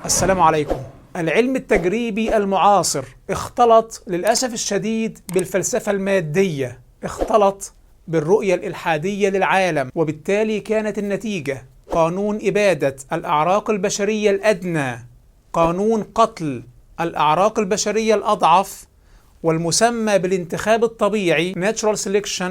السلام عليكم. العلم التجريبي المعاصر اختلط للأسف الشديد بالفلسفة المادية، اختلط بالرؤية الإلحادية للعالم، وبالتالي كانت النتيجة قانون إبادة الأعراق البشرية الأدنى، قانون قتل الأعراق البشرية الأضعف، والمسمى بالانتخاب الطبيعي Natural Selection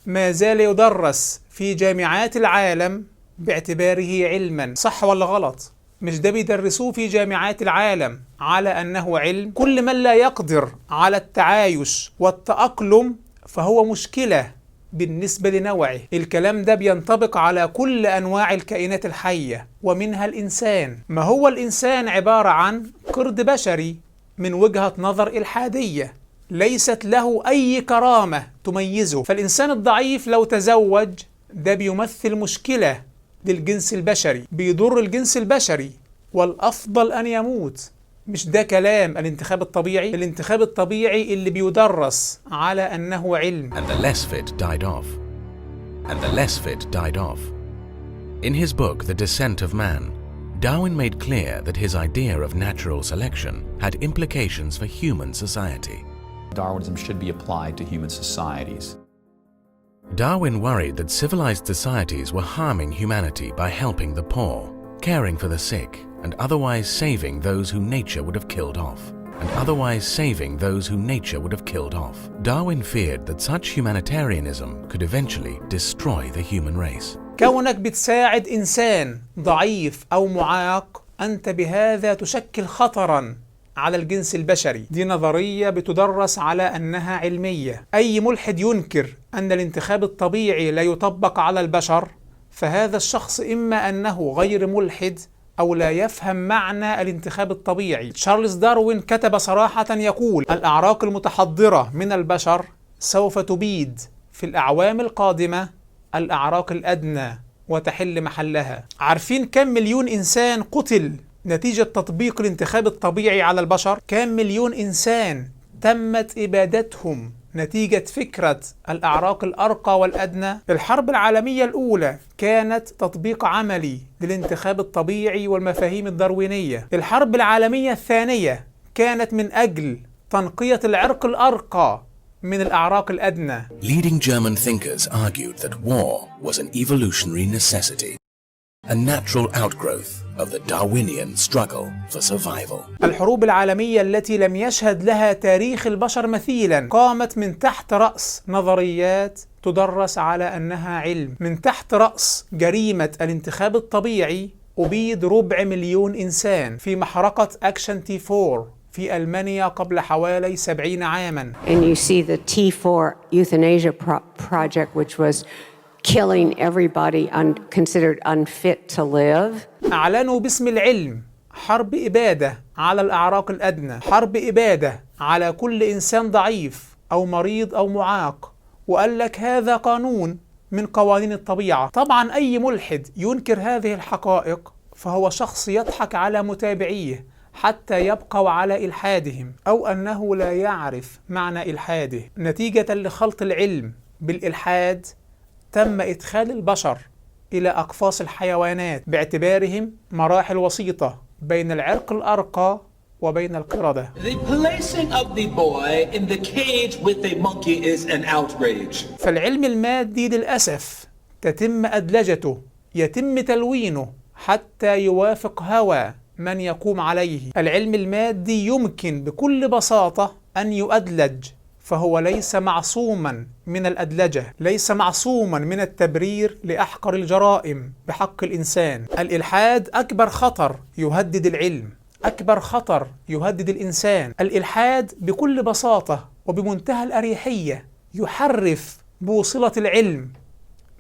ما زال يدرس في جامعات العالم باعتباره علما. صح ولا غلط؟ مش ده بيدرسوه في جامعات العالم على أنه علم؟ كل من لا يقدر على التعايش والتأقلم فهو مشكلة بالنسبة لنوعه. الكلام ده بينطبق على كل أنواع الكائنات الحية ومنها الإنسان. ما هو الإنسان؟ عبارة عن قرد بشري من وجهة نظر إلحادية، ليست له أي كرامة تميزه. فالإنسان الضعيف لو تزوج ده بيمثل مشكلة للجنس البشري، بيضر الجنس البشري، والأفضل أن يموت. مش ده كلام الانتخاب الطبيعي؟ الانتخاب الطبيعي اللي بيدرس على أنه علم. And the less fit died off. And the less fit died off. In his book, The Descent of Man, Darwin made clear that his idea of natural selection had implications for human society. Darwinism should be applied to human societies. Darwin worried that civilized societies were harming humanity by helping the poor, caring for the sick, and otherwise saving those who nature would have killed off. Darwin feared that such humanitarianism could eventually destroy the human race. كونك بتساعد إنسان ضعيف أو معاق، أنت بهذا تشكل خطراً على الجنس البشري. دي نظرية بتدرس على أنها علمية. أي ملحد ينكر أن الانتخاب الطبيعي لا يطبق على البشر فهذا الشخص إما أنه غير ملحد أو لا يفهم معنى الانتخاب الطبيعي. تشارلز داروين كتب صراحة يقول: الأعراق المتحضرة من البشر سوف تبيد في الأعوام القادمة الأعراق الأدنى وتحل محلها. عارفين كم مليون إنسان قتل نتيجة تطبيق الانتخاب الطبيعي على البشر؟ كم مليون إنسان تمت إبادتهم نتيجة فكرة الأعراق الأرقى والأدنى؟ الحرب العالمية الأولى كانت تطبيق عملي للانتخاب الطبيعي والمفاهيم الداروينية. الحرب العالمية الثانية كانت من أجل تنقية العرق الأرقى من الأعراق الأدنى. Leading German thinkers argued that war was an evolutionary necessity, a natural outgrowth of the Darwinian struggle for survival. الحروب العالمية التي لم يشهد لها تاريخ البشر مثيلا قامت من تحت رأس نظريات تدرس على أنها علم. من تحت رأس جريمة الانتخاب الطبيعي أبيد 250,000 إنسان في محرقة أكشن T4 في ألمانيا قبل حوالي 70 عاما. And you see the T4 euthanasia project, which was killing everybody considered unfit to live. أعلنوا باسم العلم حرب إبادة على الأعراق الأدنى، حرب إبادة على كل إنسان ضعيف أو مريض أو معاق، وقال لك هذا قانون من قوانين الطبيعة. طبعا أي ملحد ينكر هذه الحقائق فهو شخص يضحك على متابعيه حتى يبقوا على إلحادهم، أو أنه لا يعرف معنى إلحاده. نتيجة لخلط العلم بالإلحاد تم إدخال البشر إلى أقفاص الحيوانات باعتبارهم مراحل وسيطة بين العرق الأرقى وبين القردة. The placing of the boy in the cage with the monkey is an outrage. فالعلم المادي للأسف تتم أدلجته، يتم تلوينه حتى يوافق هوى من يقوم عليه. العلم المادي يمكن بكل بساطة أن يؤدلج، فهو ليس معصوما من الأدلجة، ليس معصوما من التبرير لأحقر الجرائم بحق الإنسان. الإلحاد أكبر خطر يهدد العلم، أكبر خطر يهدد الإنسان. الإلحاد بكل بساطة وبمنتهى الأريحية يحرف بوصلة العلم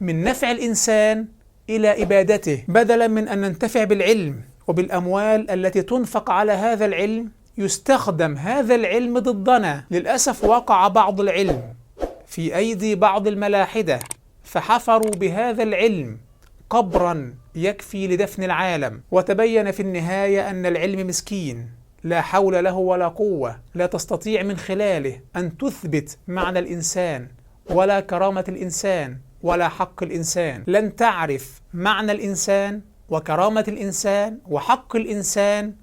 من نفع الإنسان إلى إبادته. بدلا من أن ننتفع بالعلم وبالأموال التي تنفق على هذا العلم يستخدم هذا العلم ضدنا. للأسف وقع بعض العلم في أيدي بعض الملاحدة فحفروا بهذا العلم قبرا يكفي لدفن العالم، وتبين في النهاية أن العلم مسكين لا حول له ولا قوة، لا تستطيع من خلاله أن تثبت معنى الإنسان ولا كرامة الإنسان ولا حق الإنسان. لن تعرف معنى الإنسان وكرامة الإنسان وحق الإنسان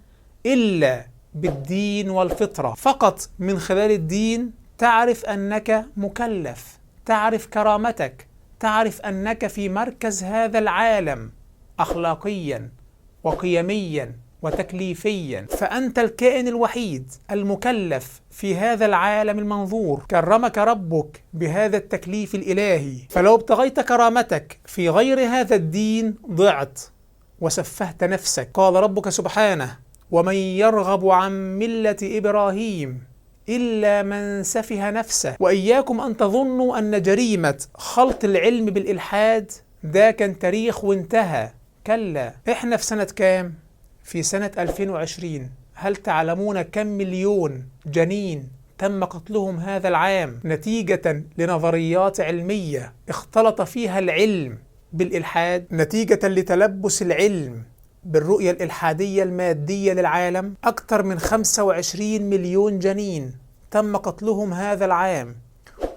إلا بالدين والفطرة. فقط من خلال الدين تعرف أنك مكلف، تعرف كرامتك، تعرف أنك في مركز هذا العالم أخلاقيا وقيميا وتكليفيا، فأنت الكائن الوحيد المكلف في هذا العالم المنظور. كرمك ربك بهذا التكليف الإلهي، فلو ابتغيت كرامتك في غير هذا الدين ضعت وسفهت نفسك. قال ربك سبحانه: ومن يرغب عن ملة إبراهيم إلا من سفه نفسه. وإياكم أن تظنوا أن جريمة خلط العلم بالإلحاد ده كان تاريخ وانتهى. كلا، إحنا في سنة كام؟ في سنة 2020. هل تعلمون كم مليون جنين تم قتلهم هذا العام نتيجة لنظريات علمية اختلط فيها العلم بالإلحاد، نتيجة لتلبس العلم بالرؤية الإلحادية المادية للعالم؟ أكثر من 25 مليون جنين تم قتلهم هذا العام،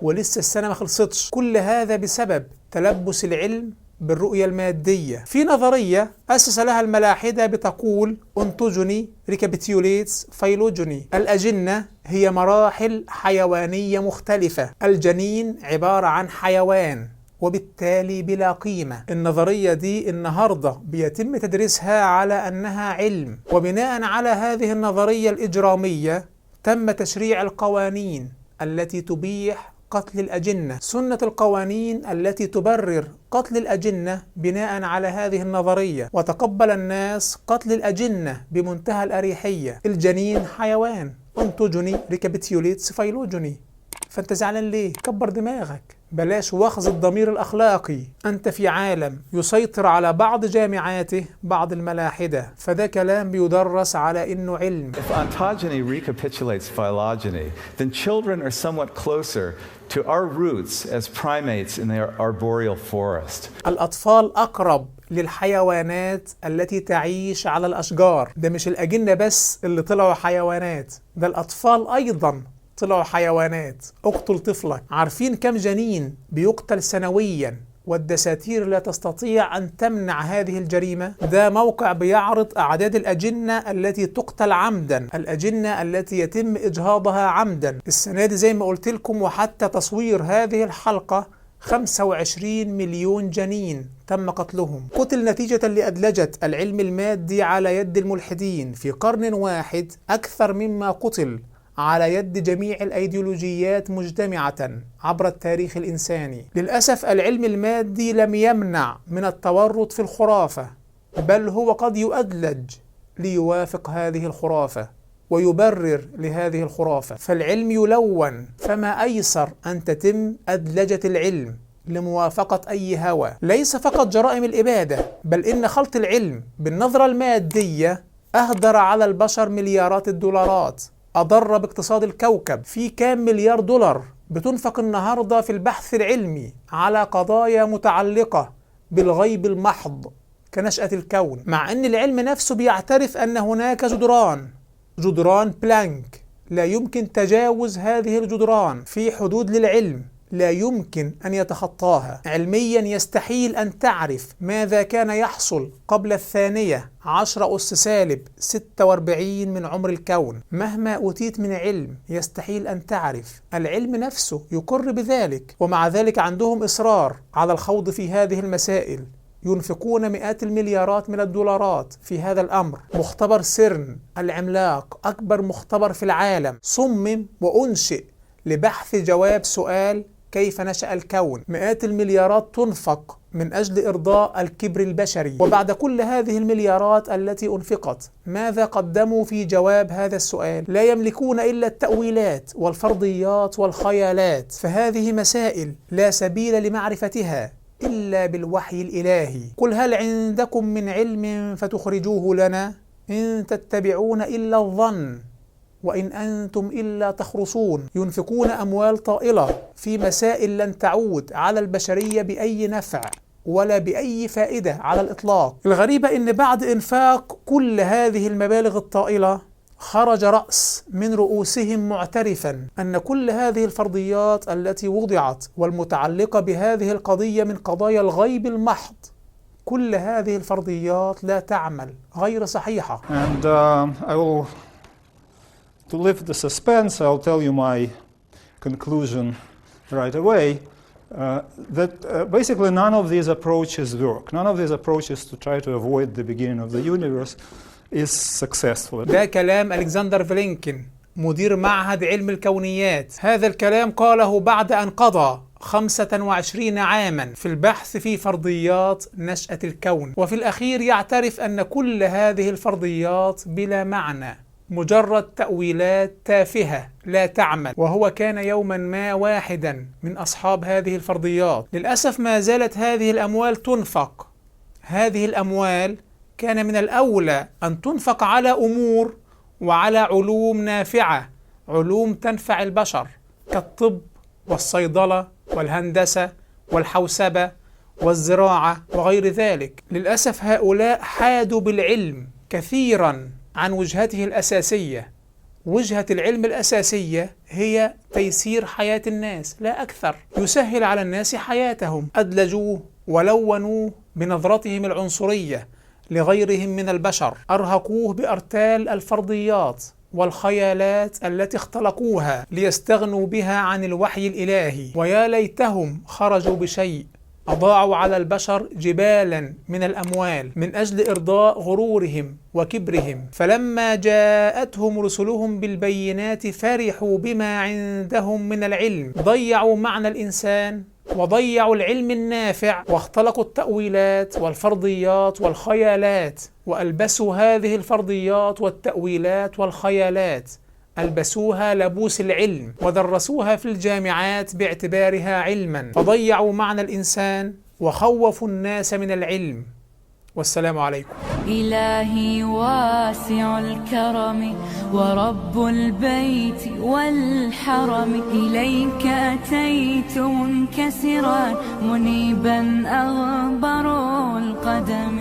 ولسه السنة ما خلصتش. كل هذا بسبب تلبس العلم بالرؤية المادية. في نظرية أسس لها الملاحدة بتقول: أنتوجوني ريكابيتيوليتس فايلوجوني. الأجنة هي مراحل حيوانية مختلفة، الجنين عبارة عن حيوان وبالتالي بلا قيمة. النظرية دي النهاردة بيتم تدريسها على أنها علم، وبناء على هذه النظرية الإجرامية تم تشريع القوانين التي تبيح قتل الأجنة، سنة القوانين التي تبرر قتل الأجنة بناء على هذه النظرية، وتقبل الناس قتل الأجنة بمنتهى الأريحية. الجنين حيوان، أنتوجوني ريكابيتيوليتس فايلوجوني. فأنت زعلان ليه؟ كبر دماغك، بلاش وخز الضمير الأخلاقي. أنت في عالم يسيطر على بعض جامعاته بعض الملاحدة، فده كلام بيدرس على إنه علم. If ontogeny recapitulates phylogeny, then children are somewhat closer to our roots as primates in the arboreal forest. الأطفال أقرب للحيوانات التي تعيش على الأشجار. ده مش الأجنة بس اللي طلعوا حيوانات، ده الأطفال أيضا طلعوا حيوانات. اقتل طفلك. عارفين كم جنين بيقتل سنويا والدساتير لا تستطيع أن تمنع هذه الجريمة؟ ده موقع بيعرض أعداد الأجنة التي تقتل عمدا، الأجنة التي يتم إجهاضها عمدا. السنة دي زي ما قلت لكم وحتى تصوير هذه الحلقة 25 مليون جنين تم قتلهم. قتل نتيجة لأدلجة العلم المادي على يد الملحدين في قرن واحد أكثر مما قتل على يد جميع الأيديولوجيات مجتمعة عبر التاريخ الإنساني. للأسف العلم المادي لم يمنع من التورط في الخرافة، بل هو قد يؤدلج ليوافق هذه الخرافة ويبرر لهذه الخرافة. فالعلم يلون، فما أيسر أن تتم أدلجة العلم لموافقة أي هوى. ليس فقط جرائم الإبادة، بل إن خلط العلم بالنظرة المادية أهدر على البشر مليارات الدولارات، أضر باقتصاد الكوكب. في كام مليار دولار بتنفق النهاردة في البحث العلمي على قضايا متعلقة بالغيب المحض كنشأة الكون، مع أن العلم نفسه بيعترف أن هناك جدران بلانك لا يمكن تجاوز هذه الجدران، في حدود للعلم لا يمكن أن يتخطاها. علميا يستحيل أن تعرف ماذا كان يحصل قبل 12⁻⁻⁴ من عمر الكون. مهما أوتيت من علم يستحيل أن تعرف. العلم نفسه يقر بذلك، ومع ذلك عندهم إصرار على الخوض في هذه المسائل، ينفقون مئات المليارات من الدولارات في هذا الأمر. مختبر سيرن العملاق، أكبر مختبر في العالم، صمم وأنشئ لبحث جواب سؤال كيف نشأ الكون. مئات المليارات تنفق من أجل إرضاء الكبر البشري. وبعد كل هذه المليارات التي أنفقت، ماذا قدموا في جواب هذا السؤال؟ لا يملكون إلا التأويلات والفرضيات والخيالات. فهذه مسائل لا سبيل لمعرفتها إلا بالوحي الإلهي. قل هل عندكم من علم فتخرجوه لنا؟ إن تتبعون إلا الظن وإن أنتم إلا تخرصون. ينفقون أموال طائلة في مسائل لن تعود على البشرية بأي نفع ولا بأي فائدة على الإطلاق. الغريبة إن بعد إنفاق كل هذه المبالغ الطائلة خرج رأس من رؤوسهم معترفا أن كل هذه الفرضيات التي وضعت والمتعلقة بهذه القضية من قضايا الغيب المحض كل هذه الفرضيات لا تعمل، غير صحيحة. And I will, to lift the suspense, I'll tell you my conclusion right away. That basically none of these approaches work. None of these approaches to try to avoid the beginning of the universe is successful. ده كلام ألكسندر فلينكن مدير معهد علم الكونيات. هذا الكلام قاله بعد أن قضى 25 عاما في البحث في فرضيات نشأة الكون، وفي الأخير يعترف أن كل هذه الفرضيات بلا معنى، مجرد تأويلات تافهة لا تعمل. وهو كان يوما ما واحدا من أصحاب هذه الفرضيات. للأسف ما زالت هذه الأموال تنفق. هذه الأموال كان من الأولى أن تنفق على أمور وعلى علوم نافعة، علوم تنفع البشر كالطب والصيدلة والهندسة والحوسبة والزراعة وغير ذلك. للأسف هؤلاء حادوا بالعلم كثيرا عن وجهته الأساسية. وجهة العلم الأساسية هي تيسير حياة الناس لا أكثر، يسهل على الناس حياتهم. أدلجوه ولونوه بنظرتهم العنصرية لغيرهم من البشر، أرهقوه بأرتال الفرضيات والخيالات التي اختلقوها ليستغنوا بها عن الوحي الإلهي. ويا ليتهم خرجوا بشيء، أضاعوا على البشر جبالا من الأموال من أجل إرضاء غرورهم وكبرهم. فلما جاءتهم رسلهم بالبينات فرحوا بما عندهم من العلم، ضيعوا معنى الإنسان وضيعوا العلم النافع، واختلقوا التأويلات والفرضيات والخيالات، وألبسوا هذه الفرضيات والتأويلات والخيالات، ألبسوها لبوس العلم ودرسوها في الجامعات باعتبارها علما، فضيعوا معنى الإنسان وخوفوا الناس من العلم. والسلام عليكم. إلهي واسع الكرم ورب البيت والحرم، إليك أتيت منكسرا منيبا أغبر القدم.